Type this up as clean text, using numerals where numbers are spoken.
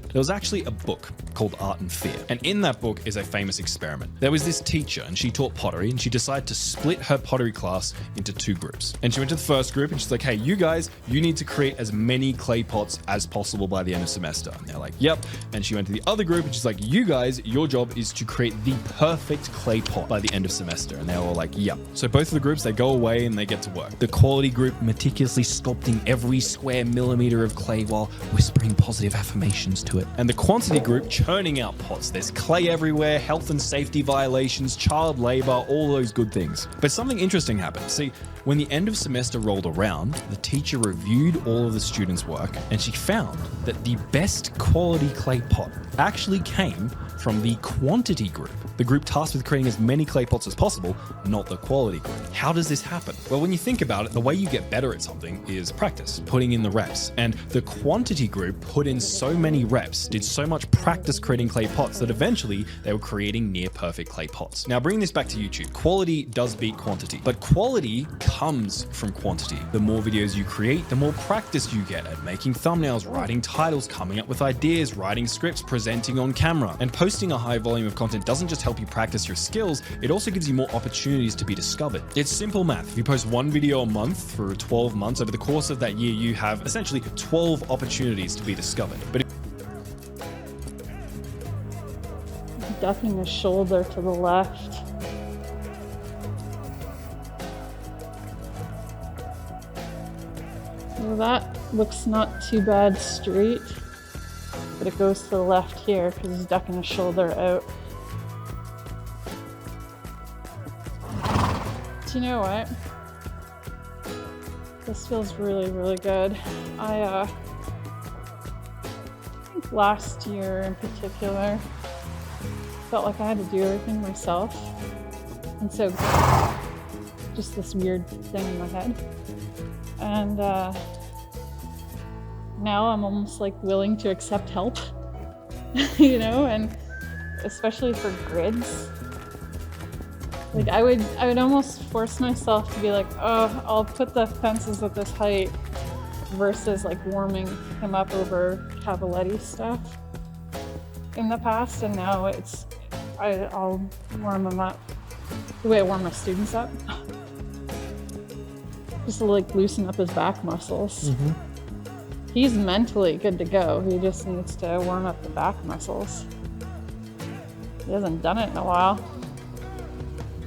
there was actually a book called Art and Fear. And in that book is a famous experiment. There was this teacher and she taught pottery, and she decided to split her pottery class into 2 groups. And she went to the first group and she's like, hey, you guys, you need to create as many clay pots as possible by the end of semester. And they're like, yep. And she went to the other group and she's like, you guys, your job is to create the perfect clay pot by the end of semester. And they're all like, yep. So both of the groups, they go away and they get to work. The quality group meticulously sculpting every square millimeter of clay while whispering positive affirmations to it. And the quantity group churning out pots. There's clay everywhere, health and safety violations, child labor, all those good things. But something interesting happened. See, when the end of semester rolled around, the teacher reviewed all of the students' work and she found that the best quality clay pot actually came from the quantity group, the group tasked with creating as many clay pots as possible, not the quality group. How does this happen? Well, when you think about it, the way you get better at something is practice, putting in the reps. And the quantity group put in so many reps, did so much practice creating clay pots that eventually they were creating near perfect clay pots. Now, bringing this back to YouTube, quality does beat quantity, but quality comes from quantity. The more videos you create, the more practice you get at making thumbnails, writing titles, coming up with ideas, writing scripts, presenting on camera. And posting a high volume of content doesn't just help you practice your skills, it also gives you more opportunities to be discovered. It's simple math. If you post 1 video a month for 12 months, over the course of that year, you have essentially 12 opportunities to be discovered. But ducking his shoulder to the left. Well, that looks not too bad straight, but it goes to the left here because he's ducking his shoulder out. Do you know what? This feels really, really good. I think last year in particular, felt like I had to do everything myself. And so, just this weird thing in my head. And now I'm almost like willing to accept help, you know, and especially for grids. Like I would almost force myself to be like, oh, I'll put the fences at this height versus like warming him up over Cavaletti stuff in the past. And now I'll warm him up the way I warm my students up. Just to like loosen up his back muscles. Mm-hmm. He's mentally good to go. He just needs to warm up the back muscles. He hasn't done it in a while.